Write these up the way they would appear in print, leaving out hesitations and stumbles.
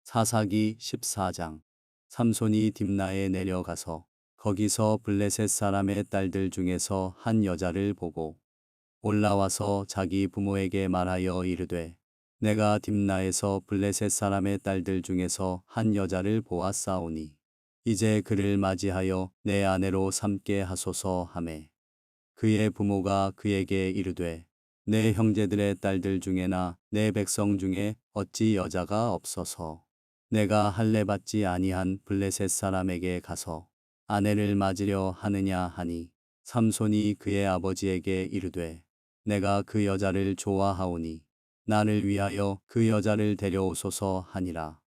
사사기 14장. 삼손이 딥나에 내려가서 거기서 블레셋 사람의 딸들 중에서 한 여자를 보고 올라와서 자기 부모에게 말하여 이르되 내가 딥나에서 블레셋 사람의 딸들 중에서 한 여자를 보았사오니 이제 그를 맞이하여 내 아내로 삼게 하소서 하매 그의 부모가 그에게 이르되 내 형제들의 딸들 중에나 내 백성 중에 어찌 여자가 없어서 내가 할례 받지 아니한 블레셋 사람에게 가서 아내를 맞으려 하느냐 하니 삼손이 그의 아버지에게 이르되 내가 그 여자를 좋아하오니 나를 위하여 그 여자를 데려오소서 하니라.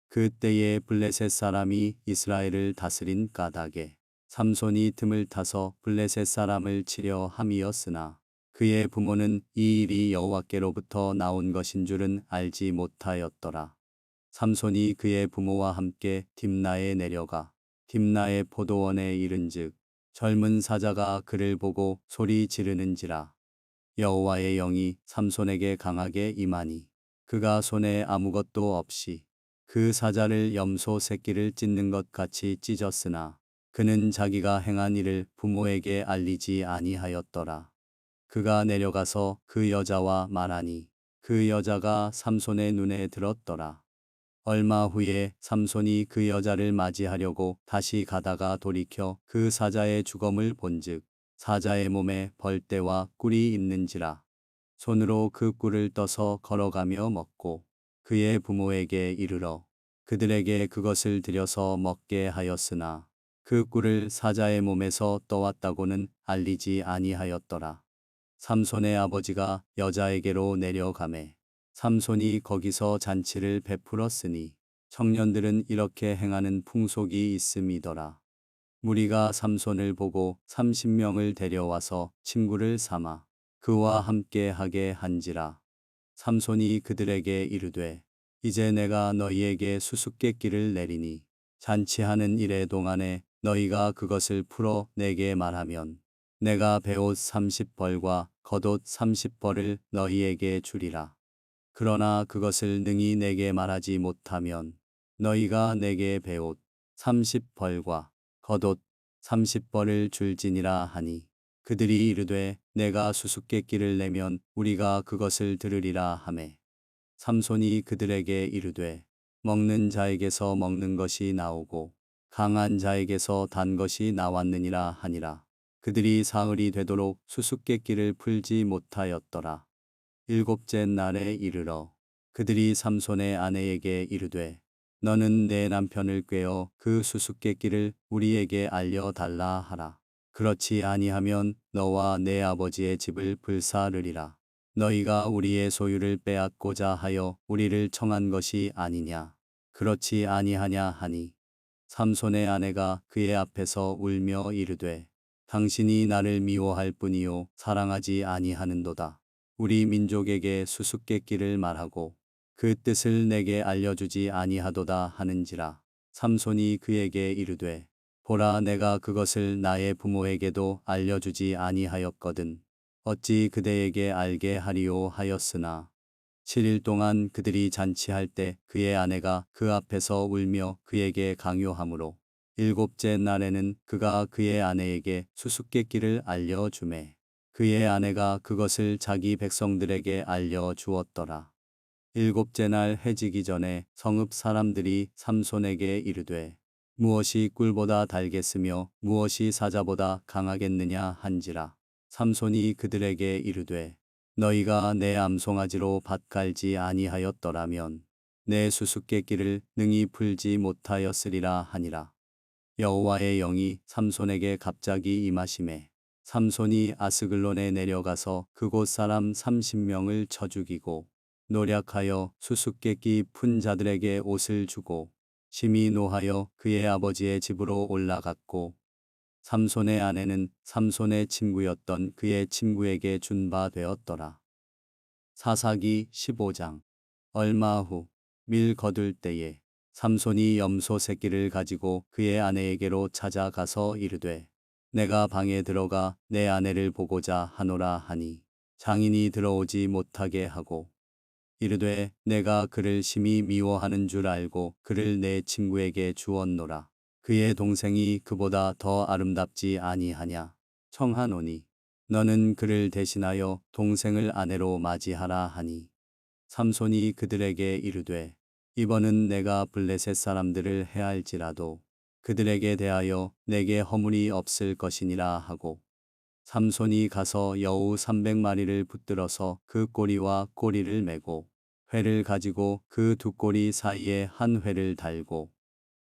그때에 블레셋 사람이 이스라엘을 다스린 까닭에 삼손이 틈을 타서 블레셋 사람을 치려 함이었으나 그의 부모는 이 일이 여호와께로부터 나온 것인 줄은 알지 못하였더라. 삼손이 그의 부모와 함께 딥나에 내려가 딥나의 포도원에 이른즉 젊은 사자가 그를 보고 소리 지르는지라. 여호와의 영이 삼손에게 강하게 임하니 그가 손에 아무것도 없이 그 사자를 염소 새끼를 찢는 것 같이 찢었으나 그는 자기가 행한 일을 부모에게 알리지 아니하였더라. 그가 내려가서 그 여자와 말하니 그 여자가 삼손의 눈에 들었더라. 얼마 후에 삼손이 그 여자를 맞이하려고 다시 가다가 돌이켜 그 사자의 주검을 본즉 사자의 몸에 벌떼와 꿀이 있는지라. 손으로 그 꿀을 떠서 걸어가며 먹고 그의 부모에게 이르러 그들에게 그것을 들여서 먹게 하였으나 그 꿀을 사자의 몸에서 떠왔다고는 알리지 아니하였더라. 삼손의 아버지가 여자에게로 내려가매 삼손이 거기서 잔치를 베풀었으니 청년들은 이렇게 행하는 풍속이 있음이더라. 무리가 삼손을 보고 30명을 데려와서 친구를 삼아 그와 함께 하게 한지라. 삼손이 그들에게 이르되 이제 내가 너희에게 수수께끼를 내리니 잔치하는 일의 동안에 너희가 그것을 풀어 내게 말하면 내가 베옷 30벌과 겉옷 30벌을 너희에게 주리라. 그러나 그것을 능히 내게 말하지 못하면 너희가 내게 베옷 30벌과 겉옷 30벌을 줄지니라 하니 그들이 이르되 내가 수수께끼를 내면 우리가 그것을 들으리라 하매 삼손이 그들에게 이르되 먹는 자에게서 먹는 것이 나오고 강한 자에게서 단 것이 나왔느니라 하니라. 그들이 사흘이 되도록 수수께끼를 풀지 못하였더라. 일곱째 날에 이르러 그들이 삼손의 아내에게 이르되 너는 내 남편을 꾀어 그 수수께끼를 우리에게 알려달라 하라. 그렇지 아니하면 너와 내 아버지의 집을 불사르리라. 너희가 우리의 소유를 빼앗고자 하여 우리를 청한 것이 아니냐. 그렇지 아니하냐 하니 삼손의 아내가 그의 앞에서 울며 이르되 당신이 나를 미워할 뿐이요 사랑하지 아니하는도다. 우리 민족에게 수수께끼를 말하고 그 뜻을 내게 알려주지 아니하도다 하는지라. 삼손이 그에게 이르되 보라 내가 그것을 나의 부모에게도 알려주지 아니하였거든. 어찌 그대에게 알게 하리오 하였으나 7일 동안 그들이 잔치할 때 그의 아내가 그 앞에서 울며 그에게 강요하므로 일곱째 날에는 그가 그의 아내에게 수수께끼를 알려주매 그의 아내가 그것을 자기 백성들에게 알려주었더라. 일곱째 날 해지기 전에 성읍 사람들이 삼손에게 이르되 무엇이 꿀보다 달겠으며 무엇이 사자보다 강하겠느냐 한지라. 삼손이 그들에게 이르되 너희가 내 암송아지로 밭 갈지 아니하였더라면 내 수수께끼를 능히 풀지 못하였으리라 하니라. 여호와의 영이 삼손에게 갑자기 임하시매 삼손이 아스글론에 내려가서 그곳 사람 30명을 쳐 죽이고 노략하여 수수께끼 푼 자들에게 옷을 주고 심히 노하여 그의 아버지의 집으로 올라갔고 삼손의 아내는 삼손의 친구였던 그의 친구에게 준 바 되었더라. 사사기 15장. 얼마 후 밀 거둘 때에 삼손이 염소 새끼를 가지고 그의 아내에게로 찾아가서 이르되 내가 방에 들어가 내 아내를 보고자 하노라 하니 장인이 들어오지 못하게 하고 이르되 내가 그를 심히 미워하는 줄 알고 그를 내 친구에게 주었노라. 그의 동생이 그보다 더 아름답지 아니하냐. 청하노니 너는 그를 대신하여 동생을 아내로 맞이하라 하니 삼손이 그들에게 이르되 이번은 내가 블레셋 사람들을 해할지라도 그들에게 대하여 내게 허물이 없을 것이니라 하고 삼손이 가서 여우 300마리를 붙들어서 그 꼬리와 꼬리를 메고 회를 가지고 그 두 꼬리 사이에 한 회를 달고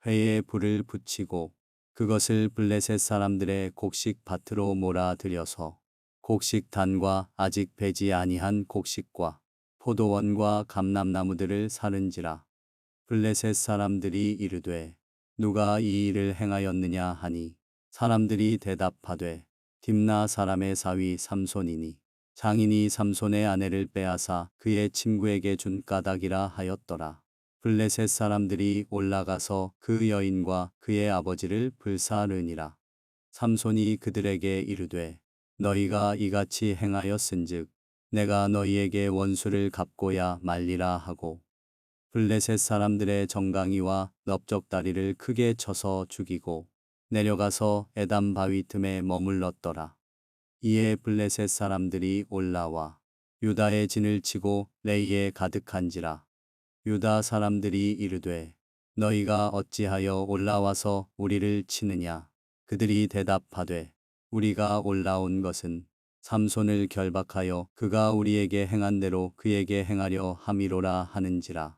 회에 불을 붙이고 그것을 블레셋 사람들의 곡식 밭으로 몰아들여서 곡식 단과 아직 배지 아니한 곡식과 포도원과 감람나무들을 사른지라. 블레셋 사람들이 이르되 누가 이 일을 행하였느냐 하니 사람들이 대답하되 딥나 사람의 사위 삼손이니 장인이 삼손의 아내를 빼앗아 그의 친구에게 준 까닭이라 하였더라. 블레셋 사람들이 올라가서 그 여인과 그의 아버지를 불사르니라. 삼손이 그들에게 이르되 너희가 이같이 행하였은즉 내가 너희에게 원수를 갚고야 말리라 하고 블레셋 사람들의 정강이와 넓적다리를 크게 쳐서 죽이고 내려가서 에담 바위 틈에 머물렀더라. 이에 블레셋 사람들이 올라와 유다의 진을 치고 레이에 가득한지라. 유다 사람들이 이르되 너희가 어찌하여 올라와서 우리를 치느냐. 그들이 대답하되 우리가 올라온 것은 삼손을 결박하여 그가 우리에게 행한 대로 그에게 행하려 함이로라 하는지라.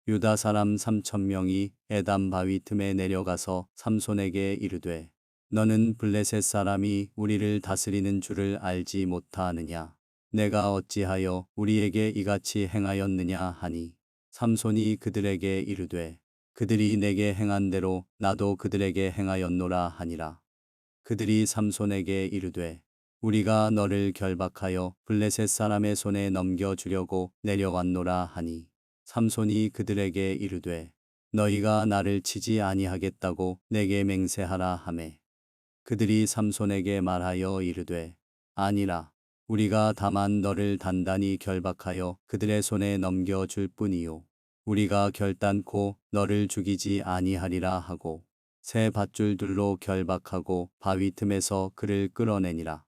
유다 사람 3,000명이 에담 바위 틈에 내려가서 삼손에게 이르되 너는 블레셋 사람이 우리를 다스리는 줄을 알지 못하느냐. 내가 어찌하여 우리에게 이같이 행하였느냐 하니 삼손이 그들에게 이르되 그들이 내게 행한 대로 나도 그들에게 행하였노라 하니라. 그들이 삼손에게 이르되 우리가 너를 결박하여 블레셋 사람의 손에 넘겨주려고 내려왔노라 하니 삼손이 그들에게 이르되 너희가 나를 치지 아니하겠다고 내게 맹세하라 하매 그들이 삼손에게 말하여 이르되 아니라 우리가 다만 너를 단단히 결박하여 그들의 손에 넘겨줄 뿐이요 우리가 결단코 너를 죽이지 아니하리라 하고 새 밧줄들로 결박하고 바위 틈에서 그를 끌어내니라.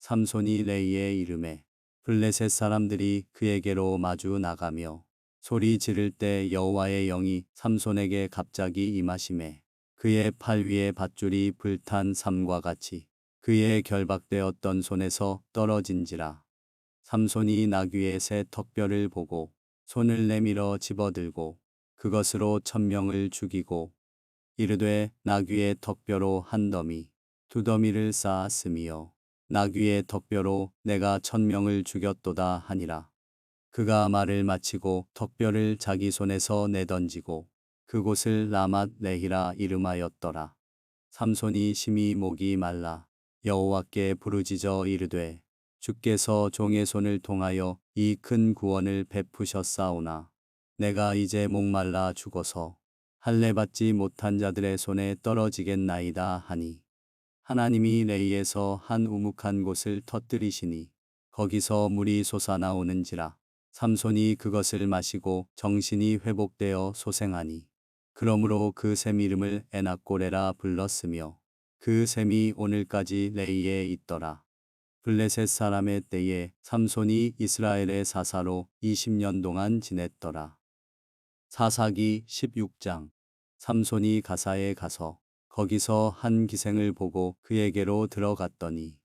삼손이 레이에 이르매 블레셋 사람들이 그에게로 마주 나가며 소리 지를 때 여호와의 영이 삼손에게 갑자기 임하시매 그의 팔 위에 밧줄이 불탄 삼과 같이 그의 결박되었던 손에서 떨어진지라. 삼손이 나귀의 새 턱뼈를 보고 손을 내밀어 집어들고 그것으로 1,000명을 죽이고 이르되 나귀의 턱뼈로 한 더미 두 더미를 쌓았으며 나귀의 턱뼈로 내가 1,000명을 죽였도다 하니라. 그가 말을 마치고 턱뼈를 자기 손에서 내던지고 그곳을 라맛 레히라 이름하였더라. 삼손이 심히 목이 말라 여호와께 부르짖어 이르되 주께서 종의 손을 통하여 이 큰 구원을 베푸셨사오나 내가 이제 목말라 죽어서 할례 받지 못한 자들의 손에 떨어지겠나이다 하니 하나님이 레이에서 한 우묵한 곳을 터뜨리시니 거기서 물이 솟아나오는지라. 삼손이 그것을 마시고 정신이 회복되어 소생하니 그러므로 그 샘 이름을 에낙고레라 불렀으며 그 샘이 오늘까지 레이에 있더라. 블레셋 사람의 때에 삼손이 이스라엘의 사사로 20년 동안 지냈더라. 사사기 16장. 삼손이 가사에 가서 거기서 한 기생을 보고 그에게로 들어갔더니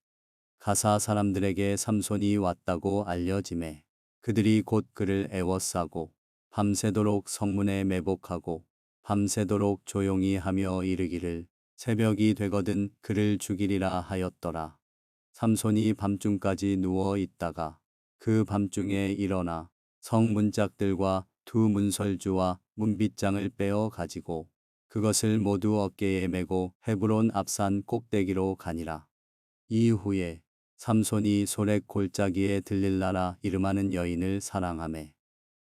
가사 사람들에게 삼손이 왔다고 알려지매 그들이 곧 그를 애워싸고 밤새도록 성문에 매복하고 밤새도록 조용히 하며 이르기를 새벽이 되거든 그를 죽이리라 하였더라. 삼손이 밤중까지 누워 있다가 그 밤중에 일어나 성 문짝들과 두 문설주와 문빗장을 빼어 가지고 그것을 모두 어깨에 메고 헤브론 앞산 꼭대기로 가니라. 이후에 삼손이 소렉 골짜기에 들릴라라 이름하는 여인을 사랑하매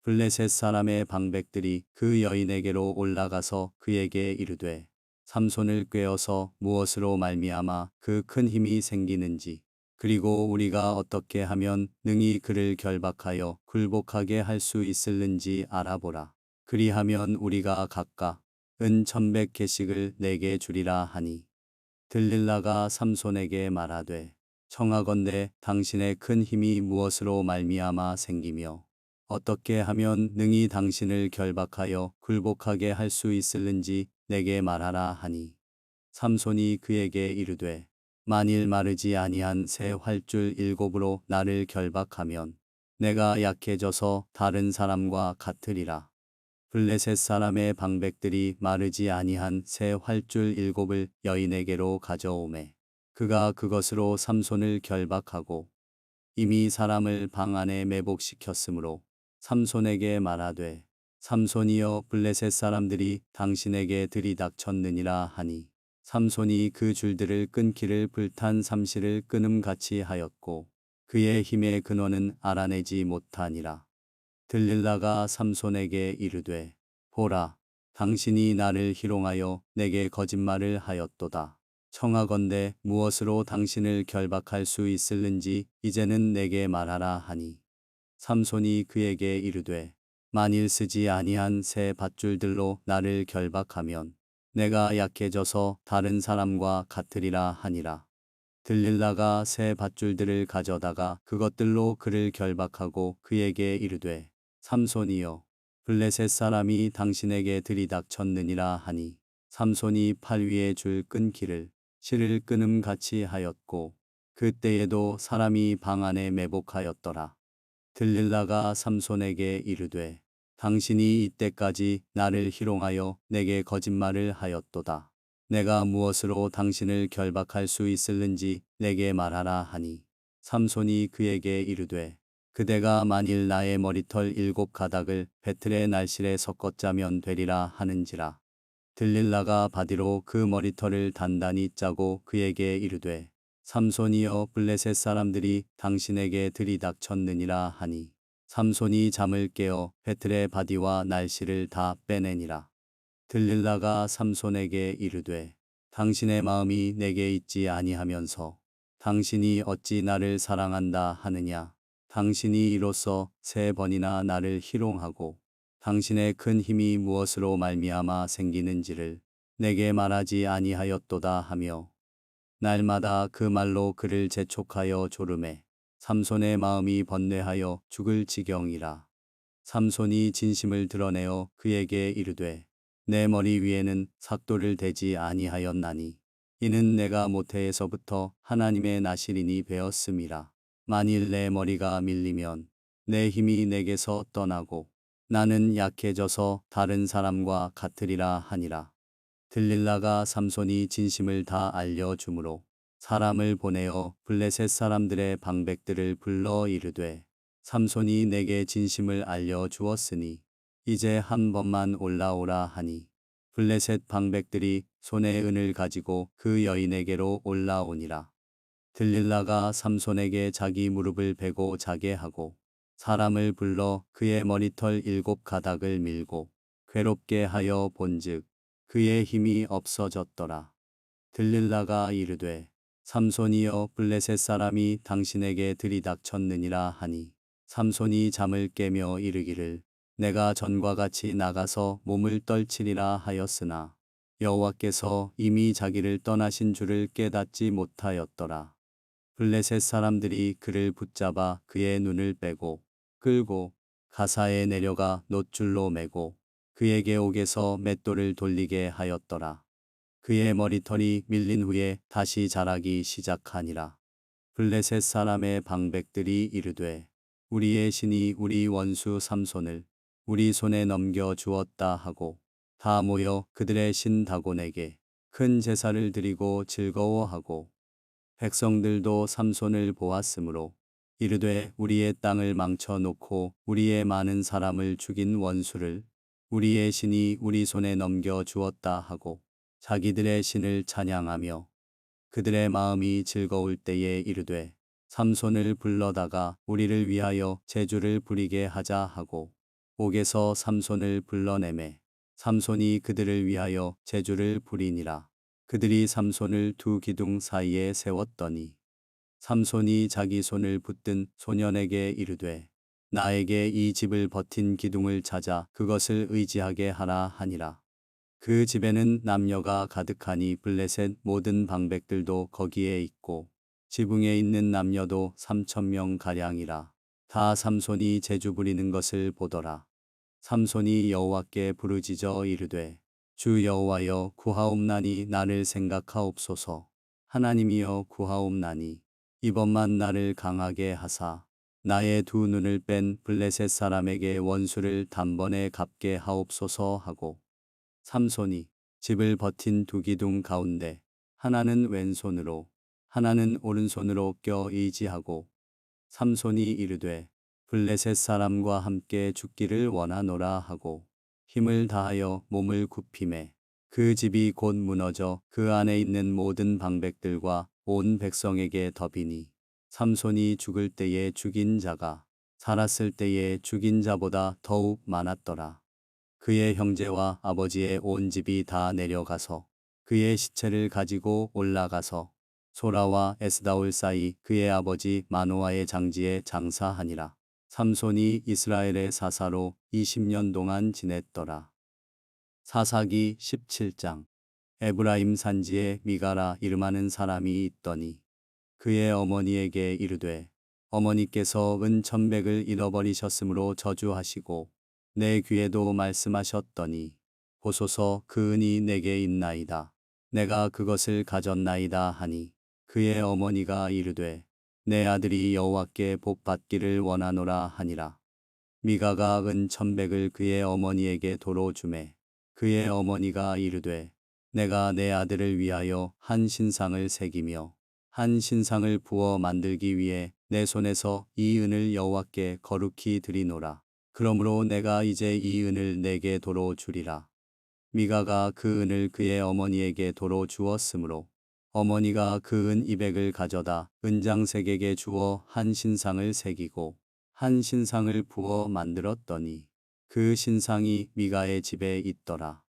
블레셋 사람의 방백들이 그 여인에게로 올라가서 그에게 이르되 삼손을 꾀어서 무엇으로 말미암아 그 큰 힘이 생기는지 그리고 우리가 어떻게 하면 능히 그를 결박하여 굴복하게 할 수 있을는지 알아보라. 그리하면 우리가 각각 은 1,100개씩을 내게 주리라 하니 들릴라가 삼손에게 말하되 청하건대 당신의 큰 힘이 무엇으로 말미암아 생기며 어떻게 하면 능히 당신을 결박하여 굴복하게 할 수 있을는지 내게 말하라 하니 삼손이 그에게 이르되 만일 마르지 아니한 새 활줄 7으로 나를 결박하면 내가 약해져서 다른 사람과 같으리라. 블레셋 사람의 방백들이 마르지 아니한 새 활줄 7을 여인에게로 가져오매 그가 그것으로 삼손을 결박하고 이미 사람을 방 안에 매복시켰으므로 삼손에게 말하되 삼손이여 블레셋 사람들이 당신에게 들이닥쳤느니라 하니 삼손이 그 줄들을 끊기를 불탄 삼시를 끊음같이 하였고 그의 힘의 근원은 알아내지 못하니라. 들릴라가 삼손에게 이르되 보라 당신이 나를 희롱하여 내게 거짓말을 하였도다. 청하건대 무엇으로 당신을 결박할 수 있을는지 이제는 내게 말하라 하니 삼손이 그에게 이르되 만일 쓰지 아니한 새 밧줄들로 나를 결박하면 내가 약해져서 다른 사람과 같으리라 하니라. 들릴라가 새 밧줄들을 가져다가 그것들로 그를 결박하고 그에게 이르되 삼손이여 블레셋 사람이 당신에게 들이닥쳤느니라 하니 삼손이 팔 위에 줄 끊기를 실을 끊음같이 하였고 그때에도 사람이 방 안에 매복하였더라. 들릴라가 삼손에게 이르되 당신이 이때까지 나를 희롱하여 내게 거짓말을 하였도다. 내가 무엇으로 당신을 결박할 수 있을는지 내게 말하라 하니 삼손이 그에게 이르되 그대가 만일 나의 머리털 7가닥을 배틀의 날실에 섞어 짜면 되리라 하는지라. 들릴라가 바디로 그 머리털을 단단히 짜고 그에게 이르되 삼손이여 블레셋 사람들이 당신에게 들이닥쳤느니라 하니 삼손이 잠을 깨어 배틀의 바디와 날실을 다 빼내니라. 들릴라가 삼손에게 이르되 당신의 마음이 내게 있지 아니하면서 당신이 어찌 나를 사랑한다 하느냐. 당신이 이로써 3번이나 나를 희롱하고 당신의 큰 힘이 무엇으로 말미암아 생기는지를 내게 말하지 아니하였도다 하며 날마다 그 말로 그를 재촉하여 조르매 삼손의 마음이 번뇌하여 죽을 지경이라. 삼손이 진심을 드러내어 그에게 이르되 내 머리 위에는 삭도를 대지 아니하였나니 이는 내가 모태에서부터 하나님의 나시린이 되었음이라. 만일 내 머리가 밀리면 내 힘이 내게서 떠나고 나는 약해져서 다른 사람과 같으리라 하니라. 들릴라가 삼손이 진심을 다 알려주므로 사람을 보내어 블레셋 사람들의 방백들을 불러 이르되 삼손이 내게 진심을 알려주었으니 이제 한 번만 올라오라 하니 블레셋 방백들이 손에 은을 가지고 그 여인에게로 올라오니라. 들릴라가 삼손에게 자기 무릎을 베고 자게 하고 사람을 불러 그의 머리털 7가닥을 밀고 괴롭게 하여 본즉 그의 힘이 없어졌더라. 들릴라가 이르되 삼손이여 블레셋 사람이 당신에게 들이닥쳤느니라 하니 삼손이 잠을 깨며 이르기를 내가 전과 같이 나가서 몸을 떨치리라 하였으나 여호와께서 이미 자기를 떠나신 줄을 깨닫지 못하였더라. 블레셋 사람들이 그를 붙잡아 그의 눈을 빼고 끌고 가사에 내려가 놋줄로 매고 그에게 옥에서 맷돌을 돌리게 하였더라. 그의 머리털이 밀린 후에 다시 자라기 시작하니라. 블레셋 사람의 방백들이 이르되 우리의 신이 우리 원수 삼손을 우리 손에 넘겨 주었다 하고 다 모여 그들의 신 다곤에게 큰 제사를 드리고 즐거워하고 백성들도 삼손을 보았으므로 이르되 우리의 땅을 망쳐 놓고 우리의 많은 사람을 죽인 원수를 우리의 신이 우리 손에 넘겨 주었다 하고 자기들의 신을 찬양하며 그들의 마음이 즐거울 때에 이르되 삼손을 불러다가 우리를 위하여 제주를 부리게 하자 하고 옥에서 삼손을 불러내매 삼손이 그들을 위하여 제주를 부리니라. 그들이 삼손을 두 기둥 사이에 세웠더니 삼손이 자기 손을 붙든 소년에게 이르되 나에게 이 집을 버틴 기둥을 찾아 그것을 의지하게 하라 하니라. 그 집에는 남녀가 가득하니 블레셋 모든 방백들도 거기에 있고 지붕에 있는 남녀도 3,000명 가량이라. 다 삼손이 재주 부리는 것을 보더라. 삼손이 여호와께 부르짖어 이르되 주 여호와여 구하옵나니 나를 생각하옵소서. 하나님이여 구하옵나니 이번만 나를 강하게 하사 나의 두 눈을 뺀 블레셋 사람에게 원수를 단번에 갚게 하옵소서 하고 삼손이 집을 버틴 두 기둥 가운데 하나는 왼손으로 하나는 오른손으로 껴 의지하고 삼손이 이르되 블레셋 사람과 함께 죽기를 원하노라 하고 힘을 다하여 몸을 굽히매 그 집이 곧 무너져 그 안에 있는 모든 방백들과 온 백성에게 덮이니 삼손이 죽을 때에 죽인 자가 살았을 때에 죽인 자보다 더욱 많았더라. 그의 형제와 아버지의 온 집이 다 내려가서 그의 시체를 가지고 올라가서 소라와 에스다올 사이 그의 아버지 마노아의 장지에 장사하니라. 삼손이 이스라엘의 사사로 20년 동안 지냈더라. 사사기 17장. 에브라임 산지에 미가라 이름하는 사람이 있더니 그의 어머니에게 이르되 어머니께서 은 1,100을 잃어버리셨으므로 저주하시고 내 귀에도 말씀하셨더니 보소서 그 은이 내게 있나이다. 내가 그것을 가졌나이다 하니 그의 어머니가 이르되 내 아들이 여호와께 복 받기를 원하노라 하니라. 미가가 은 1,100을 그의 어머니에게 도로 주매 그의 어머니가 이르되 내가 내 아들을 위하여 한 신상을 새기며 한 신상을 부어 만들기 위해 내 손에서 이 은을 여호와께 거룩히 드리노라. 그러므로 내가 이제 이 은을 내게 도로 주리라. 미가가 그 은을 그의 어머니에게 도로 주었으므로 어머니가 그 은 200을 가져다 은장색에게 주어 한 신상을 새기고 한 신상을 부어 만들었더니 그 신상이 미가의 집에 있더라.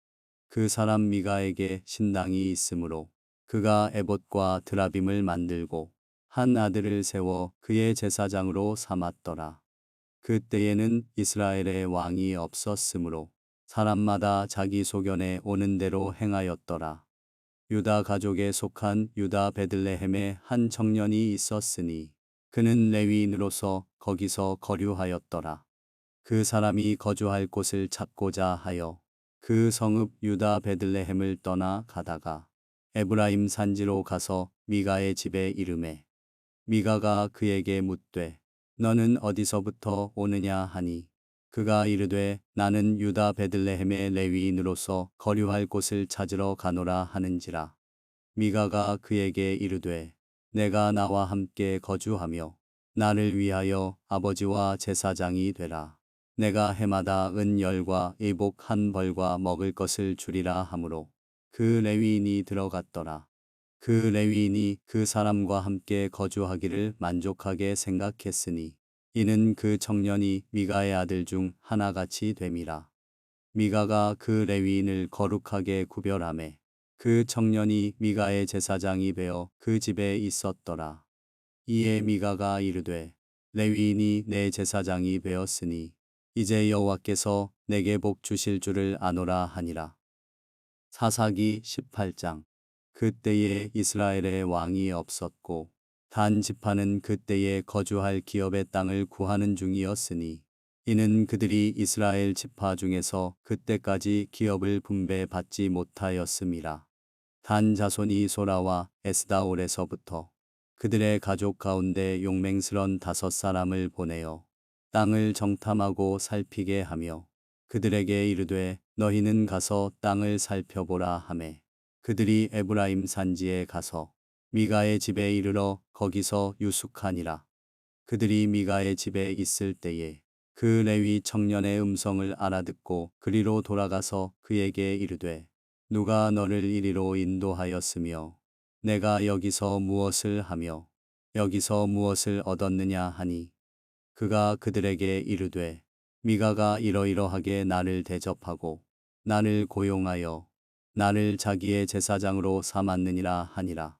그 사람 미가에게 신당이 있으므로 그가 에봇과 드라빔을 만들고 한 아들을 세워 그의 제사장으로 삼았더라. 그때에는 이스라엘의 왕이 없었으므로 사람마다 자기 소견에 오는 대로 행하였더라. 유다 가족에 속한 유다 베들레헴에 한 청년이 있었으니 그는 레위인으로서 거기서 거류하였더라. 그 사람이 거주할 곳을 찾고자 하여 그 성읍 유다 베들레헴을 떠나 가다가 에브라임 산지로 가서 미가의 집에 이르매 미가가 그에게 묻되 너는 어디서부터 오느냐 하니 그가 이르되 나는 유다 베들레헴의 레위인으로서 거류할 곳을 찾으러 가노라 하는지라. 미가가 그에게 이르되 내가 나와 함께 거주하며 나를 위하여 아버지와 제사장이 되라. 내가 해마다 은 10과 의복 1벌과 먹을 것을 주리라 하므로 그 레위인이 들어갔더라. 그 레위인이 그 사람과 함께 거주하기를 만족하게 생각했으니 이는 그 청년이 미가의 아들 중 하나같이 됨이라. 미가가 그 레위인을 거룩하게 구별하매 그 청년이 미가의 제사장이 되어 그 집에 있었더라. 이에 미가가 이르되 레위인이 내 제사장이 되었으니 이제 여호와께서 내게 복 주실 줄을 아노라 하니라. 사사기 18장. 그때에 이스라엘의 왕이 없었고 단 지파는 그때에 거주할 기업의 땅을 구하는 중이었으니 이는 그들이 이스라엘 지파 중에서 그때까지 기업을 분배받지 못하였음이라. 단 자손이 소라와 에스다올에서부터 그들의 가족 가운데 용맹스런 5사람을 보내어 땅을 정탐하고 살피게 하며 그들에게 이르되 너희는 가서 땅을 살펴보라 하매 그들이 에브라임 산지에 가서 미가의 집에 이르러 거기서 유숙하니라. 그들이 미가의 집에 있을 때에 그 레위 청년의 음성을 알아듣고 그리로 돌아가서 그에게 이르되 누가 너를 이리로 인도하였으며 내가 여기서 무엇을 하며 여기서 무엇을 얻었느냐 하니 그가 그들에게 이르되 미가가 이러이러하게 나를 대접하고 나를 고용하여 나를 자기의 제사장으로 삼았느니라 하니라.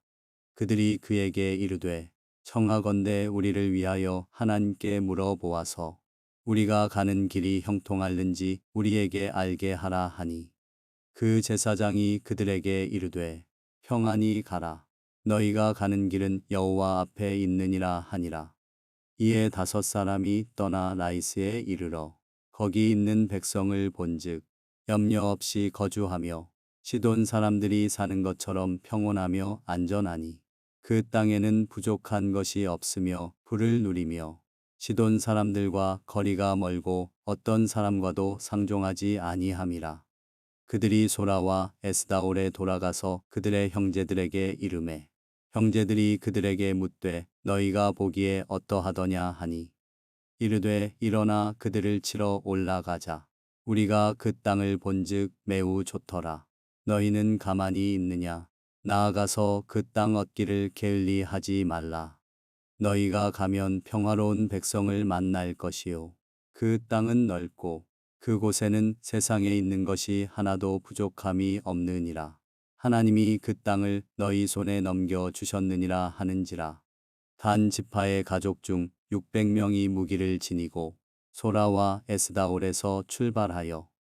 그들이 그에게 이르되 청하건대 우리를 위하여 하나님께 물어보아서 우리가 가는 길이 형통할는지 우리에게 알게 하라 하니 그 제사장이 그들에게 이르되 평안히 가라. 너희가 가는 길은 여호와 앞에 있느니라 하니라. 이에 5 사람이 떠나 라이스에 이르러 거기 있는 백성을 본즉 염려 없이 거주하며 시돈 사람들이 사는 것처럼 평온하며 안전하니 그 땅에는 부족한 것이 없으며 불을 누리며 시돈 사람들과 거리가 멀고 어떤 사람과도 상종하지 아니함이라. 그들이 소라와 에스다올에 돌아가서 그들의 형제들에게 이르매 형제들이 그들에게 묻되 너희가 보기에 어떠하더냐 하니 이르되 일어나 그들을 치러 올라가자. 우리가 그 땅을 본즉 매우 좋더라. 너희는 가만히 있느냐? 나아가서 그 땅 얻기를 게을리 하지 말라. 너희가 가면 평화로운 백성을 만날 것이요. 그 땅은 넓고 그곳에는 세상에 있는 것이 하나도 부족함이 없느니라. 하나님이 그 땅을 너희 손에 넘겨 주셨느니라 하는지라. 단 지파의 가족 중 600명이 무기를 지니고 소라와 에스다올에서 출발하여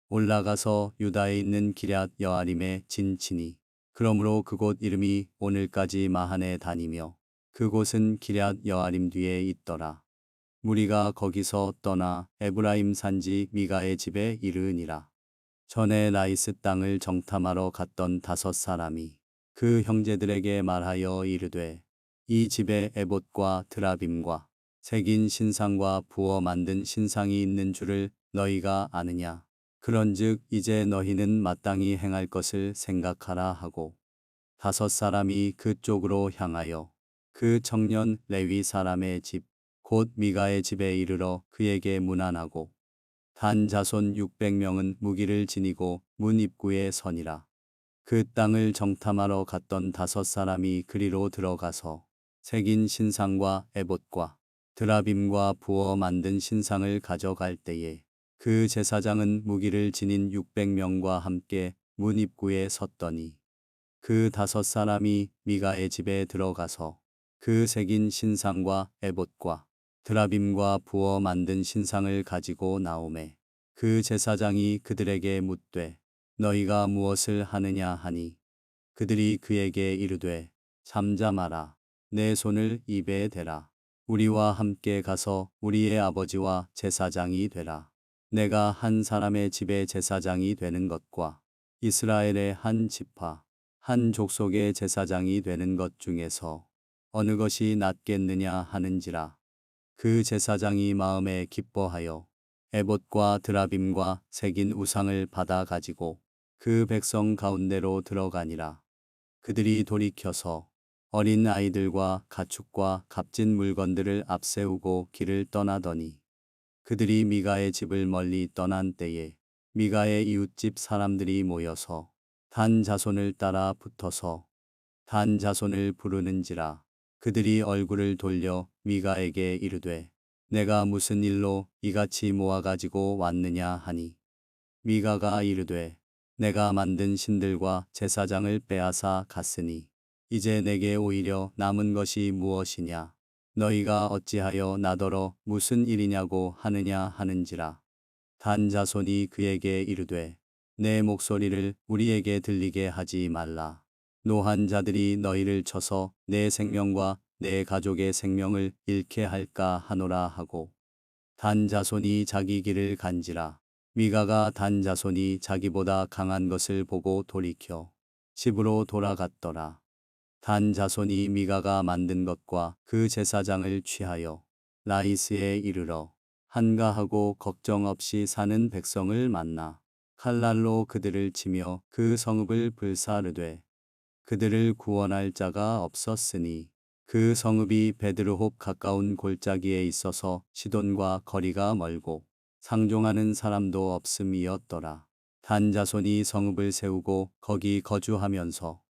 올라가서 유다에 있는 기럇 여아림에 진치니 그러므로 그곳 이름이 오늘까지 마한에 다니며 그곳은 기럇 여아림 뒤에 있더라. 무리가 거기서 떠나 에브라임 산지 미가의 집에 이르니라. 전에 라이스 땅을 정탐하러 갔던 5 사람이 그 형제들에게 말하여 이르되 이 집에 에봇과 드라빔과 새긴 신상과 부어 만든 신상이 있는 줄을 너희가 아느냐. 그런즉 이제 너희는 마땅히 행할 것을 생각하라 하고 5 사람이 그쪽으로 향하여 그 청년 레위 사람의 집 곧 미가의 집에 이르러 그에게 문안하고 단 자손 600명은 무기를 지니고 문 입구에 서니라. 그 땅을 정탐하러 갔던 5 사람이 그리로 들어가서 새긴 신상과 에봇과 드라빔과 부어 만든 신상을 가져갈 때에 그 제사장은 무기를 지닌 600명과 함께 문 입구에 섰더니 그 5 사람이 미가의 집에 들어가서 그 새긴 신상과 에봇과 드라빔과 부어 만든 신상을 가지고 나오매 그 제사장이 그들에게 묻되 너희가 무엇을 하느냐 하니 그들이 그에게 이르되 잠잠하라. 내 손을 입에 대라. 우리와 함께 가서 우리의 아버지와 제사장이 되라. 내가 한 사람의 집의 제사장이 되는 것과 이스라엘의 한 지파 한 족속의 제사장이 되는 것 중에서 어느 것이 낫겠느냐 하는지라. 그 제사장이 마음에 기뻐하여 에봇과 드라빔과 새긴 우상을 받아 가지고 그 백성 가운데로 들어가니라. 그들이 돌이켜서 어린 아이들과 가축과 값진 물건들을 앞세우고 길을 떠나더니 그들이 미가의 집을 멀리 떠난 때에 미가의 이웃집 사람들이 모여서 단 자손을 따라 붙어서 단 자손을 부르는지라. 그들이 얼굴을 돌려 미가에게 이르되 내가 무슨 일로 이같이 모아가지고 왔느냐 하니 미가가 이르되 내가 만든 신들과 제사장을 빼앗아 갔으니 이제 내게 오히려 남은 것이 무엇이냐. 너희가 어찌하여 나더러 무슨 일이냐고 하느냐 하는지라. 단 자손이 그에게 이르되 내 목소리를 우리에게 들리게 하지 말라. 노한 자들이 너희를 쳐서 내 생명과 내 가족의 생명을 잃게 할까 하노라 하고 단 자손이 자기 길을 간지라. 미가가 단 자손이 자기보다 강한 것을 보고 돌이켜 집으로 돌아갔더라. 단 자손이 미가가 만든 것과 그 제사장을 취하여 라이스에 이르러 한가하고 걱정 없이 사는 백성을 만나 칼날로 그들을 치며 그 성읍을 불사르되 그들을 구원할 자가 없었으니 그 성읍이 베드르홉 가까운 골짜기에 있어서 시돈과 거리가 멀고 상종하는 사람도 없음이었더라. 단 자손이 성읍을 세우고 거기 거주하면서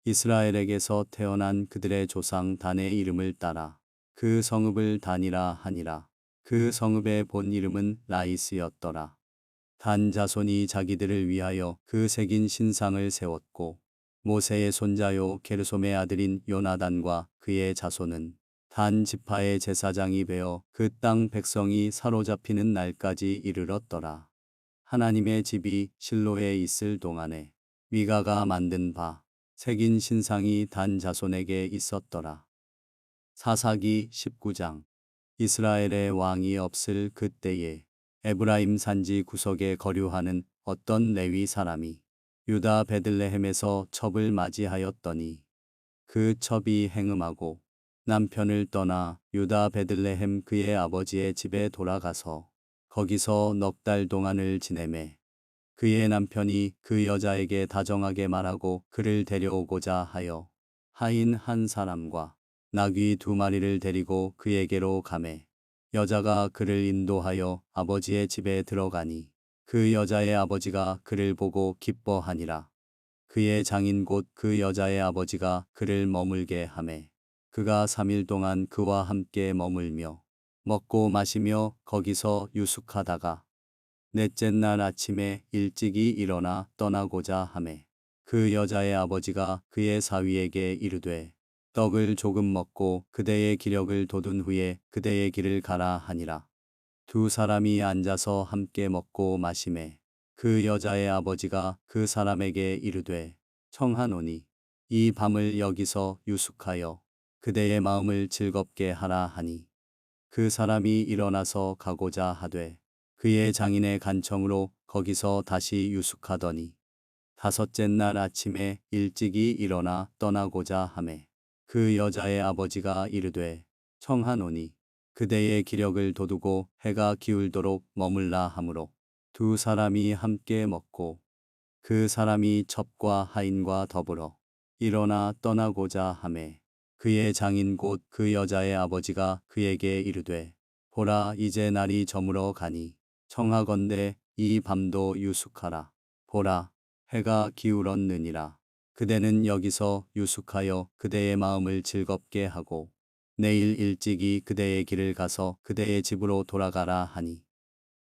이스라엘에게서 태어난 그들의 조상 단의 이름을 따라 그 성읍을 단이라 하니라. 그 성읍의 본 이름은 라이스였더라. 단 자손이 자기들을 위하여 그 새긴 신상을 세웠고 모세의 손자요 게르솜의 아들인 요나단과 그의 자손은 단 지파의 제사장이 되어 그 땅 백성이 사로잡히는 날까지 이르렀더라. 하나님의 집이 실로에 있을 동안에 미가가 만든 바 새긴 신상이 단 자손에게 있었더라. 사사기 19장. 이스라엘의 왕이 없을 그때에 에브라임 산지 구석에 거류하는 어떤 레위 사람이 유다 베들레헴에서 첩을 맞이하였더니 그 첩이 행음하고 남편을 떠나 유다 베들레헴 그의 아버지의 집에 돌아가서 거기서 넉 달 동안을 지내매 그의 남편이 그 여자에게 다정하게 말하고 그를 데려오고자 하여 하인 한 사람과 나귀 2마리를 데리고 그에게로 가매 여자가 그를 인도하여 아버지의 집에 들어가니 그 여자의 아버지가 그를 보고 기뻐하니라. 그의 장인 곧 그 여자의 아버지가 그를 머물게 하매 그가 3일 동안 그와 함께 머물며 먹고 마시며 거기서 유숙하다가 넷째 날 아침에 일찍이 일어나 떠나고자 하매 그 여자의 아버지가 그의 사위에게 이르되 떡을 조금 먹고 그대의 기력을 돋운 후에 그대의 길을 가라 하니라. 2사람이 앉아서 함께 먹고 마시매 그 여자의 아버지가 그 사람에게 이르되 청하노니 이 밤을 여기서 유숙하여 그대의 마음을 즐겁게 하라 하니 그 사람이 일어나서 가고자 하되 그의 장인의 간청으로 거기서 다시 유숙하더니 5째 날 아침에 일찍이 일어나 떠나고자 하매 그 여자의 아버지가 이르되 청하노니 그대의 기력을 돋우고 해가 기울도록 머물라 하므로 2사람이 함께 먹고 그 사람이 첩과 하인과 더불어 일어나 떠나고자 하매 그의 장인 곧 그 여자의 아버지가 그에게 이르되 보라 이제 날이 저물어 가니 청하건대 이 밤도 유숙하라. 보라 해가 기울었느니라. 그대는 여기서 유숙하여 그대의 마음을 즐겁게 하고 내일 일찍이 그대의 길을 가서 그대의 집으로 돌아가라 하니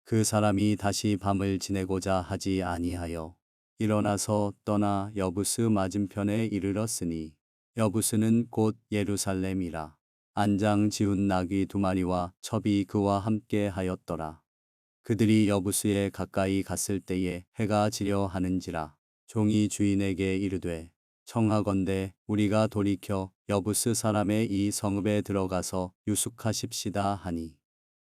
그 사람이 다시 밤을 지내고자 하지 아니하여 일어나서 떠나 여부스 맞은편에 이르렀으니 여부스는 곧 예루살렘이라. 안장 지운 나귀 2마리와 첩이 그와 함께 하였더라. 그들이 여부스에 가까이 갔을 때에 해가 지려 하는지라. 종이 주인에게 이르되 청하건대 우리가 돌이켜 여부스 사람의 이 성읍에 들어가서 유숙하십시다 하니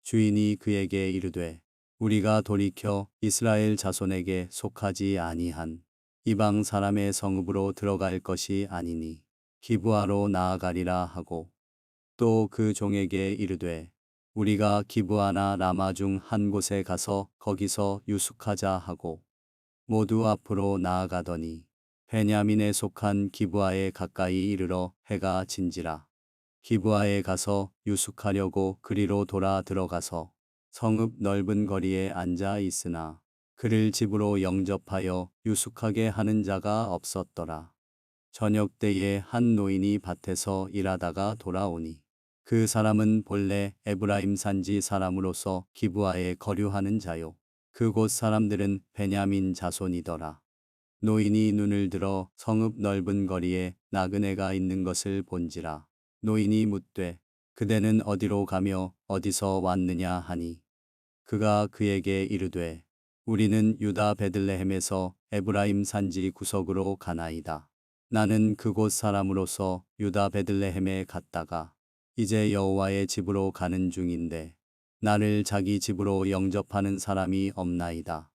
주인이 그에게 이르되 우리가 돌이켜 이스라엘 자손에게 속하지 아니한 이방 사람의 성읍으로 들어갈 것이 아니니 기브아로 나아가리라 하고 또 그 종에게 이르되 우리가 기브아나 라마 중 한 곳에 가서 거기서 유숙하자 하고 모두 앞으로 나아가더니 베냐민에 속한 기브아에 가까이 이르러 해가 진지라. 기브아에 가서 유숙하려고 그리로 돌아 들어가서 성읍 넓은 거리에 앉아 있으나 그를 집으로 영접하여 유숙하게 하는 자가 없었더라. 저녁 때에 한 노인이 밭에서 일하다가 돌아오니 그 사람은 본래 에브라임 산지 사람으로서 기브아에 거류하는 자요. 그곳 사람들은 베냐민 자손이더라. 노인이 눈을 들어 성읍 넓은 거리에 나그네가 있는 것을 본지라. 노인이 묻되 그대는 어디로 가며 어디서 왔느냐 하니 그가 그에게 이르되 우리는 유다 베들레헴에서 에브라임 산지 구석으로 가나이다. 나는 그곳 사람으로서 유다 베들레헴에 갔다가 이제 여호와의 집으로 가는 중인데 나를 자기 집으로 영접하는 사람이 없나이다.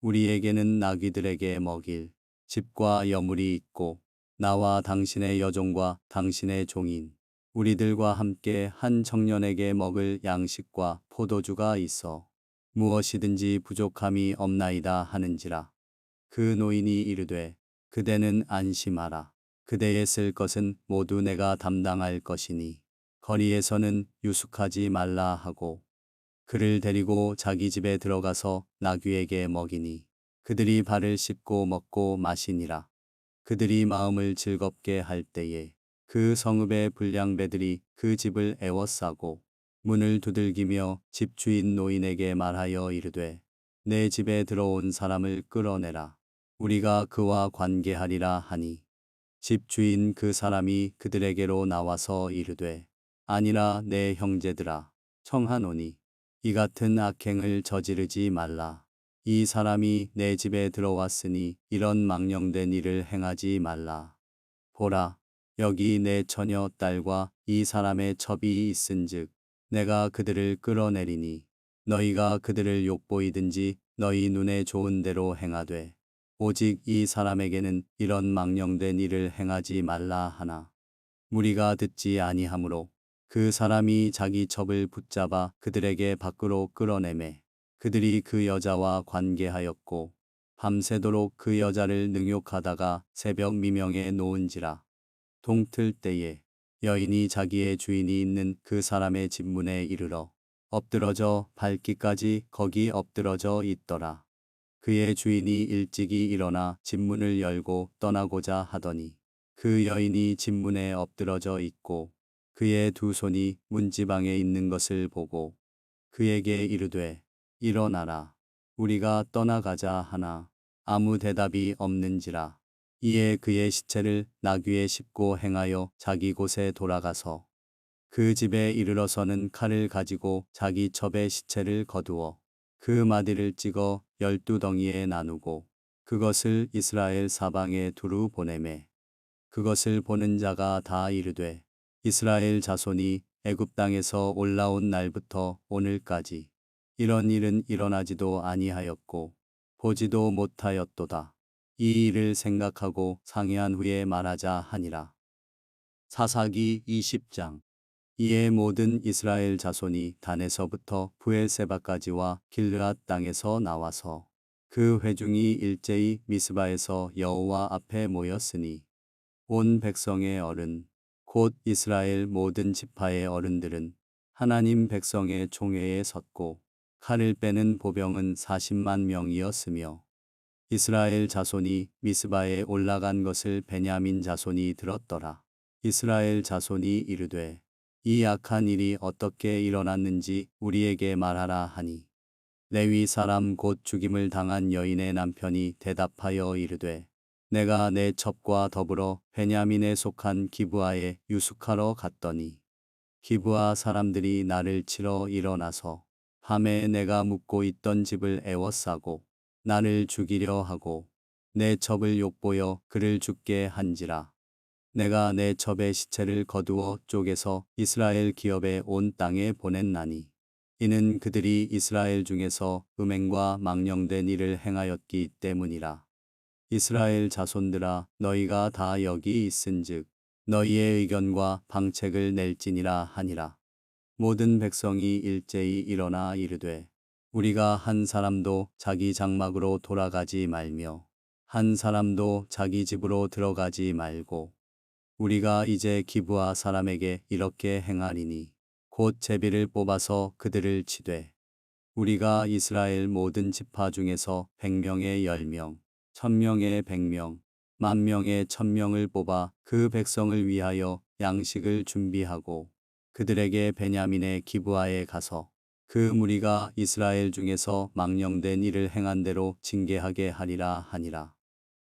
우리에게는 나귀들에게 먹일 집과 여물이 있고 나와 당신의 여종과 당신의 종인 우리들과 함께 한 청년에게 먹을 양식과 포도주가 있어 무엇이든지 부족함이 없나이다 하는지라. 그 노인이 이르되 그대는 안심하라. 그대의 쓸 것은 모두 내가 담당할 것이니 거리에서는 유숙하지 말라 하고 그를 데리고 자기 집에 들어가서 나귀에게 먹이니 그들이 발을 씻고 먹고 마시니라. 그들이 마음을 즐겁게 할 때에 그 성읍의 불량배들이 그 집을 에워싸고 문을 두들기며 집주인 노인에게 말하여 이르되 내 집에 들어온 사람을 끌어내라. 우리가 그와 관계하리라 하니 집주인 그 사람이 그들에게로 나와서 이르되 아니라 내 형제들아 청하노니 이 같은 악행을 저지르지 말라. 이 사람이 내 집에 들어왔으니 이런 망령된 일을 행하지 말라. 보라, 여기 내 처녀 딸과 이 사람의 첩이 있은즉 내가 그들을 끌어내리니 너희가 그들을 욕보이든지 너희 눈에 좋은 대로 행하되 오직 이 사람에게는 이런 망령된 일을 행하지 말라 하나. 무리가 듣지 아니하므로 그 사람이 자기 첩을 붙잡아 그들에게 밖으로 끌어내매 그들이 그 여자와 관계하였고 밤새도록 그 여자를 능욕하다가 새벽 미명에 놓은지라. 동틀 때에 여인이 자기의 주인이 있는 그 사람의 집 문에 이르러 엎드러져 밟기까지 거기 엎드러져 있더라. 그의 주인이 일찍이 일어나 집 문을 열고 떠나고자 하더니 그 여인이 집 문에 엎드러져 있고 그의 두 손이 문지방에 있는 것을 보고 그에게 이르되 일어나라 우리가 떠나가자 하나 아무 대답이 없는지라. 이에 그의 시체를 나귀에 싣고 행하여 자기 곳에 돌아가서 그 집에 이르러서는 칼을 가지고 자기 첩의 시체를 거두어 그 마디를 찍어 12덩이에 나누고 그것을 이스라엘 사방에 두루 보내매 그것을 보는 자가 다 이르되 이스라엘 자손이 애굽 땅에서 올라온 날부터 오늘까지 이런 일은 일어나지도 아니하였고 보지도 못하였도다. 이 일을 생각하고 상의한 후에 말하자 하니라. 사사기 20장. 이에 모든 이스라엘 자손이 단에서부터 부엘세바까지와 길르앗 땅에서 나와서 그 회중이 일제히 미스바에서 여호와 앞에 모였으니 온 백성의 어른 곧 이스라엘 모든 지파의 어른들은 하나님 백성의 총회에 섰고 칼을 빼는 보병은 40만 명이었으며 이스라엘 자손이 미스바에 올라간 것을 베냐민 자손이 들었더라. 이스라엘 자손이 이르되 이 악한 일이 어떻게 일어났는지 우리에게 말하라 하니 레위 사람 곧 죽임을 당한 여인의 남편이 대답하여 이르되 내가 내 첩과 더불어 베냐민에 속한 기브아에 유숙하러 갔더니 기브아 사람들이 나를 치러 일어나서 밤에 내가 묵고 있던 집을 에워싸고 나를 죽이려 하고 내 첩을 욕보여 그를 죽게 한지라. 내가 내 첩의 시체를 거두어 쪼개서 이스라엘 기업의 온 땅에 보냈나니 이는 그들이 이스라엘 중에서 음행과 망령된 일을 행하였기 때문이라. 이스라엘 자손들아 너희가 다 여기 있은즉 너희의 의견과 방책을 낼지니라 하니라. 모든 백성이 일제히 일어나 이르되 우리가 한 사람도 자기 장막으로 돌아가지 말며 한 사람도 자기 집으로 들어가지 말고 우리가 이제 기브아 사람에게 이렇게 행하리니 곧 제비를 뽑아서 그들을 치되 우리가 이스라엘 모든 지파 중에서 100명의 10명, 1000명의 100명, 10,000명의 1000명을 뽑아 그 백성을 위하여 양식을 준비하고 그들에게 베냐민의 기브아에 가서 그 무리가 이스라엘 중에서 망령된 일을 행한 대로 징계하게 하리라 하니라.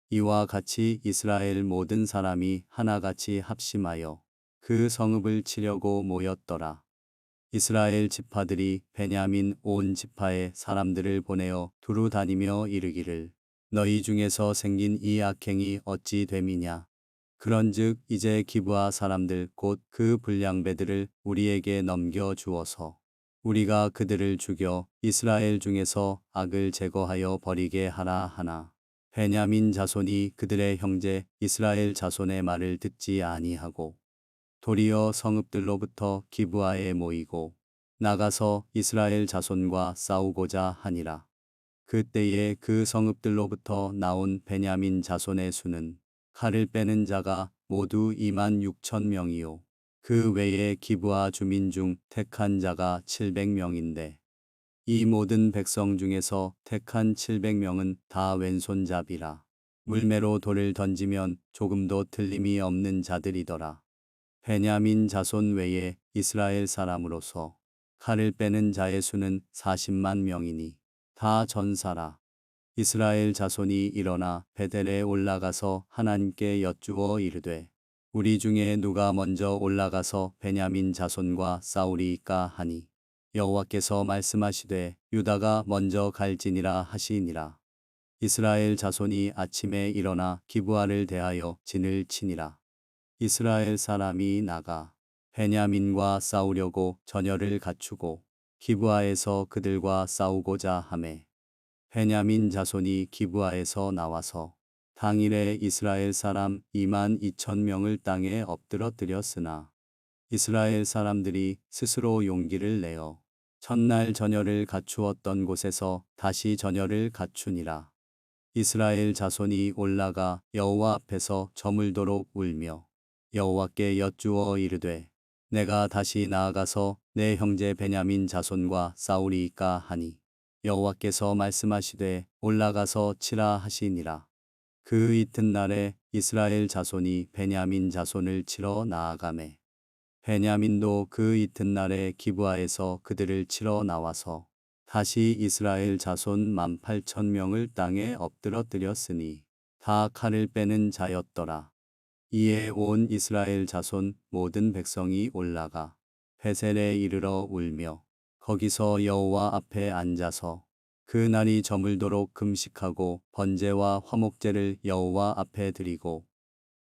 이와 같이 이스라엘 모든 사람이 하나같이 합심하여 그 성읍을 치려고 모였더라. 이스라엘 지파들이 베냐민 온 지파의 사람들을 보내어 두루 다니며 이르기를 너희 중에서 생긴 이 악행이 어찌 됨이냐. 그런즉 이제 기브아 사람들 곧 그 불량배들을 우리에게 넘겨 주어서 우리가 그들을 죽여 이스라엘 중에서 악을 제거하여 버리게 하라 하나. 베냐민 자손이 그들의 형제 이스라엘 자손의 말을 듣지 아니하고 도리어 성읍들로부터 기브아에 모이고 나가서 이스라엘 자손과 싸우고자 하니라. 그때에 그 성읍들로부터 나온 베냐민 자손의 수는 칼을 빼는 자가 모두 26,000명이요. 그 외에 기브아 주민 중 택한 자가 700명인데 이 모든 백성 중에서 택한 700명은 다 왼손잡이라. 물매로 돌을 던지면 조금도 틀림이 없는 자들이더라. 베냐민 자손 외에 이스라엘 사람으로서 칼을 빼는 자의 수는 40만 명이니 다 전사라. 이스라엘 자손이 일어나 베델에 올라가서 하나님께 여쭈어 이르되 우리 중에 누가 먼저 올라가서 베냐민 자손과 싸우리이까 하니 여호와께서 말씀하시되 유다가 먼저 갈지니라 하시니라. 이스라엘 자손이 아침에 일어나 기브아를 대하여 진을 치니라. 이스라엘 사람이 나가 베냐민과 싸우려고 전열을 갖추고 기브아에서 그들과 싸우고자 하매 베냐민 자손이 기브아에서 나와서 당일에 이스라엘 사람 22,000명을 땅에 엎드러뜨렸으나 이스라엘 사람들이 스스로 용기를 내어 첫날 전열을 갖추었던 곳에서 다시 전열을 갖추니라. 이스라엘 자손이 올라가 여호와 앞에서 저물도록 울며 여호와께 여쭈어 이르되 내가 다시 나아가서 내 형제 베냐민 자손과 싸우리이까 하니 여호와께서 말씀하시되 올라가서 치라 하시니라. 그 이튿날에 이스라엘 자손이 베냐민 자손을 치러 나아가매 베냐민도 그 이튿날에 기브아에서 그들을 치러 나와서 다시 이스라엘 자손 18,000명을 땅에 엎드러뜨렸으니 다 칼을 빼는 자였더라. 이에 온 이스라엘 자손 모든 백성이 올라가 베셀에 이르러 울며 거기서 여호와 앞에 앉아서 그 날이 저물도록 금식하고 번제와 화목제를 여호와 앞에 드리고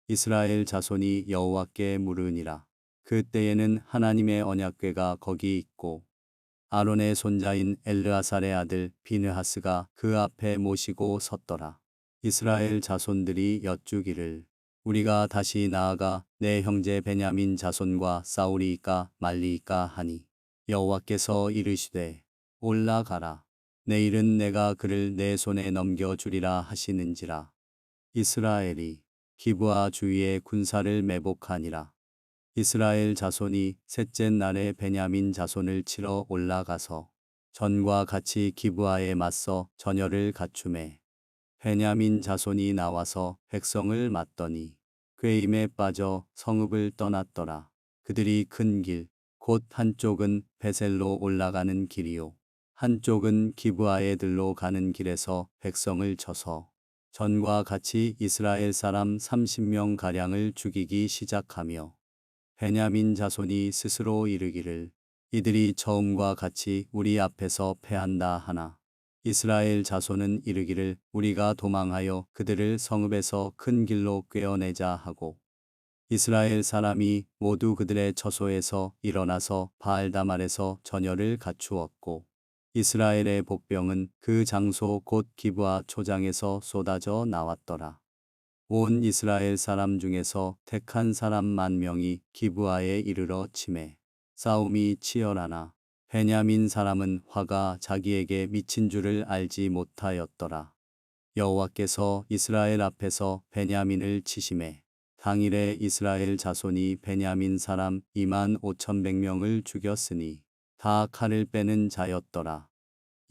이스라엘 자손이 여호와께 물으니라. 그때에는 하나님의 언약궤가 거기 있고 아론의 손자인 엘르아살의 아들 비느하스가 그 앞에 모시고 섰더라. 이스라엘 자손들이 여쭈기를 우리가 다시 나아가 내 형제 베냐민 자손과 싸우리이까 말리이까 하니 여호와께서 이르시되 올라가라. 내일은 내가 그를 내 손에 넘겨주리라 하시는지라. 이스라엘이 기브아 주위에 군사를 매복하니라. 이스라엘 자손이 셋째 날에 베냐민 자손을 치러 올라가서 전과 같이 기브아에 맞서 전열을 갖추매 베냐민 자손이 나와서 백성을 맞더니 꾀임에 빠져 성읍을 떠났더라. 그들이 큰 길, 곧 한쪽은 베셀로 올라가는 길이요 한쪽은 기브아에 들로 가는 길에서 백성을 쳐서 전과 같이 이스라엘 사람 30명 가량을 죽이기 시작하며 베냐민 자손이 스스로 이르기를 이들이 처음과 같이 우리 앞에서 패한다 하나 이스라엘 자손은 이르기를 우리가 도망하여 그들을 성읍에서 큰 길로 꿰어내자 하고 이스라엘 사람이 모두 그들의 처소에서 일어나서 바알다말에서 전열을 갖추었고 이스라엘의 복병은 그 장소 곧 기브아 초장에서 쏟아져 나왔더라. 온 이스라엘 사람 중에서 택한 사람 10,000명이 기브아에 이르러 치매 싸움이 치열하나 베냐민 사람은 화가 자기에게 미친 줄을 알지 못하였더라. 여호와께서 이스라엘 앞에서 베냐민을 치심해 당일에 이스라엘 자손이 베냐민 사람 25,100명을 죽였으니 다 칼을 빼는 자였더라.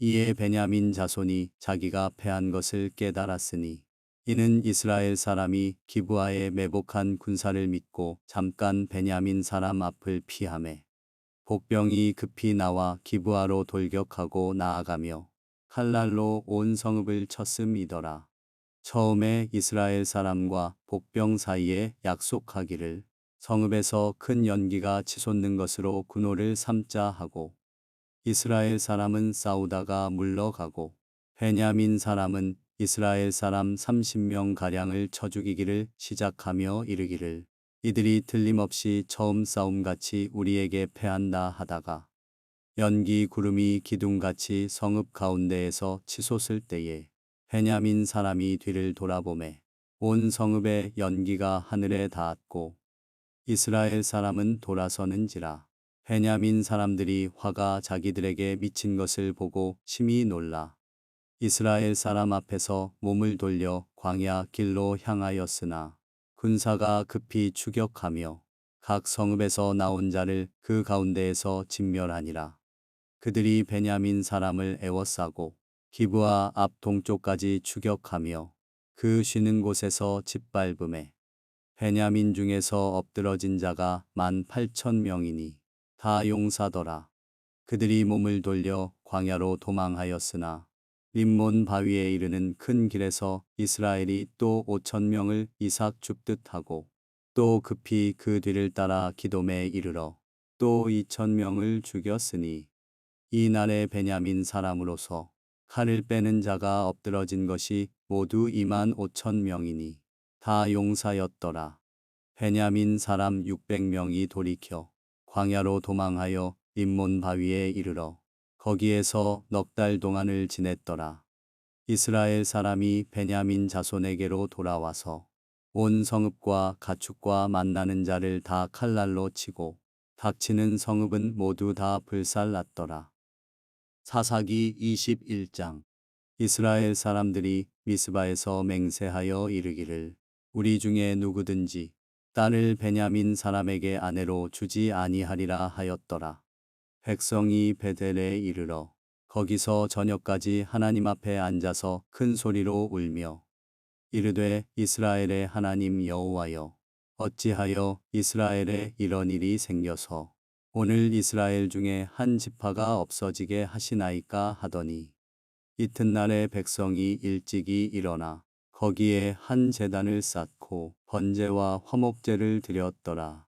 이에 베냐민 자손이 자기가 패한 것을 깨달았으니 이는 이스라엘 사람이 기브아에 매복한 군사를 믿고 잠깐 베냐민 사람 앞을 피하매 복병이 급히 나와 기브아로 돌격하고 나아가며 칼날로 온 성읍을 쳤음이더라. 처음에 이스라엘 사람과 복병 사이에 약속하기를 성읍에서 큰 연기가 치솟는 것으로 군호를 삼자 하고 이스라엘 사람은 싸우다가 물러가고 베냐민 사람은 이스라엘 사람 30명 가량을 쳐 죽이기를 시작하며 이르기를 이들이 틀림없이 처음 싸움같이 우리에게 패한다 하다가 연기 구름이 기둥같이 성읍 가운데에서 치솟을 때에 베냐민 사람이 뒤를 돌아보매 온 성읍의 연기가 하늘에 닿았고 이스라엘 사람은 돌아서는지라. 베냐민 사람들이 화가 자기들에게 미친 것을 보고 심히 놀라 이스라엘 사람 앞에서 몸을 돌려 광야 길로 향하였으나 군사가 급히 추격하며 각 성읍에서 나온 자를 그 가운데에서 진멸하니라. 그들이 베냐민 사람을 에워싸고 기브아 앞 동쪽까지 추격하며 그 쉬는 곳에서 짓밟음에 베냐민 중에서 엎드러진 자가 18,000명이니 다 용사더라. 그들이 몸을 돌려 광야로 도망하였으나 림몬 바위에 이르는 큰 길에서 이스라엘이 또 5,000명을 이삭 줍듯 하고 또 급히 그 뒤를 따라 기돔에 이르러 또 2,000명을 죽였으니 이 날에 베냐민 사람으로서 칼을 빼는 자가 엎드러진 것이 모두 25,000명이니 다 용사였더라. 베냐민 사람 600명이 돌이켜 광야로 도망하여 림몬 바위에 이르러 거기에서 넉 달 동안을 지냈더라. 이스라엘 사람이 베냐민 자손에게로 돌아와서 온 성읍과 가축과 만나는 자를 다 칼날로 치고 닥치는 성읍은 모두 다 불살랐더라. 사사기 21장. 이스라엘 사람들이 미스바에서 맹세하여 이르기를 우리 중에 누구든지 딸을 베냐민 사람에게 아내로 주지 아니하리라 하였더라. 백성이 베델에 이르러 거기서 저녁까지 하나님 앞에 앉아서 큰 소리로 울며 이르되 이스라엘의 하나님 여호와여 어찌하여 이스라엘에 이런 일이 생겨서 오늘 이스라엘 중에 한 지파가 없어지게 하시나이까 하더니 이튿날에 백성이 일찍이 일어나 거기에 한 제단을 쌓고 번제와 화목제를 드렸더라.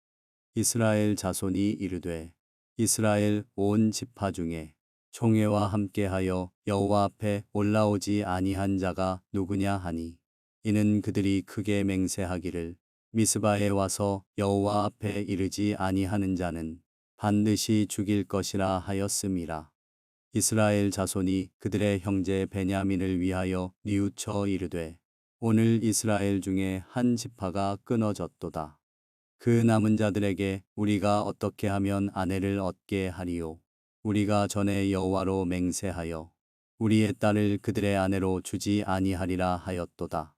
이스라엘 자손이 이르되 이스라엘 온 지파 중에 총회와 함께하여 여호와 앞에 올라오지 아니한 자가 누구냐 하니 이는 그들이 크게 맹세하기를 미스바에 와서 여호와 앞에 이르지 아니하는 자는 반드시 죽일 것이라 하였음이라. 이스라엘 자손이 그들의 형제 베냐민을 위하여 뉘우쳐 이르되 오늘 이스라엘 중에 한 지파가 끊어졌도다. 그 남은 자들에게 우리가 어떻게 하면 아내를 얻게 하리요. 우리가 전에 여호와로 맹세하여 우리의 딸을 그들의 아내로 주지 아니하리라 하였도다.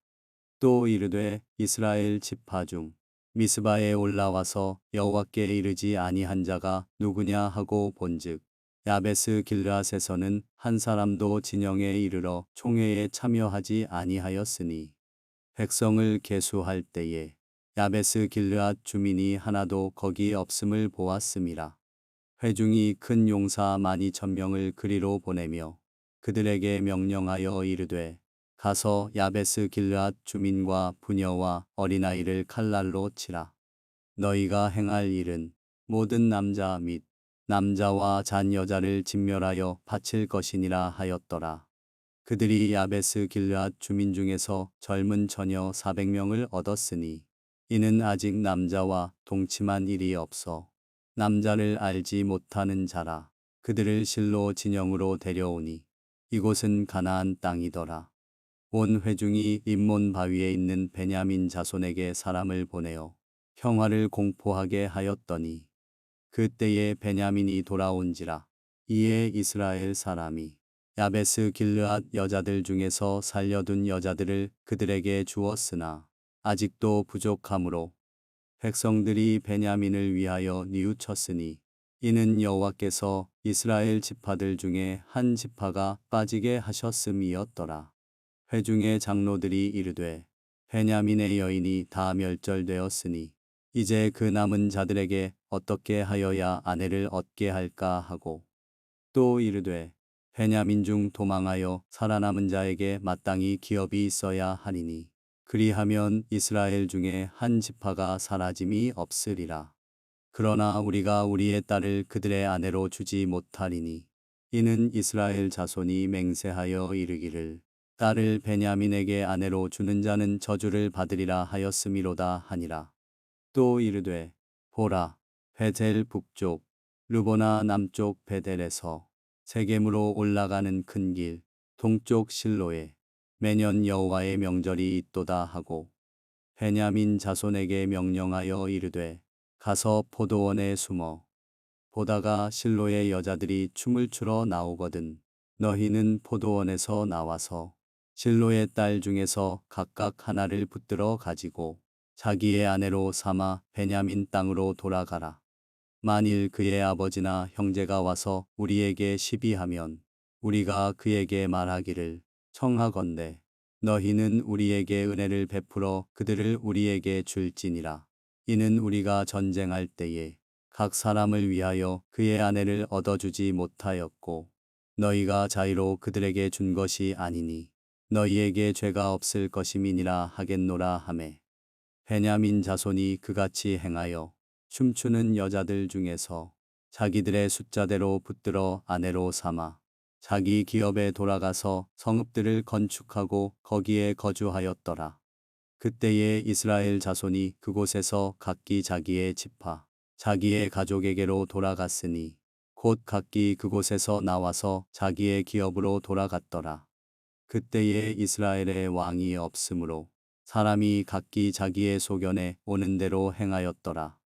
또 이르되 이스라엘 지파 중 미스바에 올라와서 여호와께 이르지 아니한 자가 누구냐 하고 본즉 야베스 길르앗에서는 한 사람도 진영에 이르러 총회에 참여하지 아니하였으니 백성을 계수할 때에 야베스 길르앗 주민이 하나도 거기 없음을 보았음이라. 회중이 큰 용사 12,000명을 그리로 보내며 그들에게 명령하여 이르되 가서 야베스 길르앗 주민과 부녀와 어린아이를 칼날로 치라. 너희가 행할 일은 모든 남자 및 남자와 잔 여자를 진멸하여 바칠 것이니라 하였더라. 그들이 야베스 길르앗 주민 중에서 젊은 처녀 400명을 얻었으니 이는 아직 남자와 동침한 일이 없어 남자를 알지 못하는 자라. 그들을 실로 진영으로 데려오니 이곳은 가나안 땅이더라. 온 회중이 림몬 바위에 있는 베냐민 자손에게 사람을 보내어 평화를 공포하게 하였더니 그때에 베냐민이 돌아온지라. 이에 이스라엘 사람이 야베스 길르앗 여자들 중에서 살려둔 여자들을 그들에게 주었으나 아직도 부족하므로 백성들이 베냐민을 위하여 뉘우쳤으니 이는 여호와께서 이스라엘 지파들 중에 한 지파가 빠지게 하셨음이었더라. 회중의 장로들이 이르되 베냐민의 여인이 다 멸절되었으니 이제 그 남은 자들에게 어떻게 하여야 아내를 얻게 할까 하고 또 이르되 베냐민 중 도망하여 살아남은 자에게 마땅히 기업이 있어야 하리니 그리하면 이스라엘 중에 한 지파가 사라짐이 없으리라. 그러나 우리가 우리의 딸을 그들의 아내로 주지 못하리니 이는 이스라엘 자손이 맹세하여 이르기를 딸을 베냐민에게 아내로 주는 자는 저주를 받으리라 하였음이로다 하니라. 또 이르되 보라 베델 북쪽 르보나 남쪽 베델에서 세겜으로 올라가는 큰 길 동쪽 실로에 매년 여호와의 명절이 있도다 하고 베냐민 자손에게 명령하여 이르되 가서 포도원에 숨어 보다가 실로의 여자들이 춤을 추러 나오거든 너희는 포도원에서 나와서 실로의 딸 중에서 각각 하나를 붙들어 가지고 자기의 아내로 삼아 베냐민 땅으로 돌아가라. 만일 그의 아버지나 형제가 와서 우리에게 시비하면 우리가 그에게 말하기를 청하건대 너희는 우리에게 은혜를 베풀어 그들을 우리에게 줄지니라. 이는 우리가 전쟁할 때에 각 사람을 위하여 그의 아내를 얻어주지 못하였고 너희가 자의로 그들에게 준 것이 아니니 너희에게 죄가 없을 것임이니라 하겠노라 하매 베냐민 자손이 그같이 행하여 춤추는 여자들 중에서 자기들의 숫자대로 붙들어 아내로 삼아 자기 기업에 돌아가서 성읍들을 건축하고 거기에 거주하였더라. 그때에 이스라엘 자손이 그곳에서 각기 자기의 지파, 자기의 가족에게로 돌아갔으니 곧 각기 그곳에서 나와서 자기의 기업으로 돌아갔더라. 그때에 이스라엘의 왕이 없으므로 사람이 각기 자기의 소견에 오는 대로 행하였더라.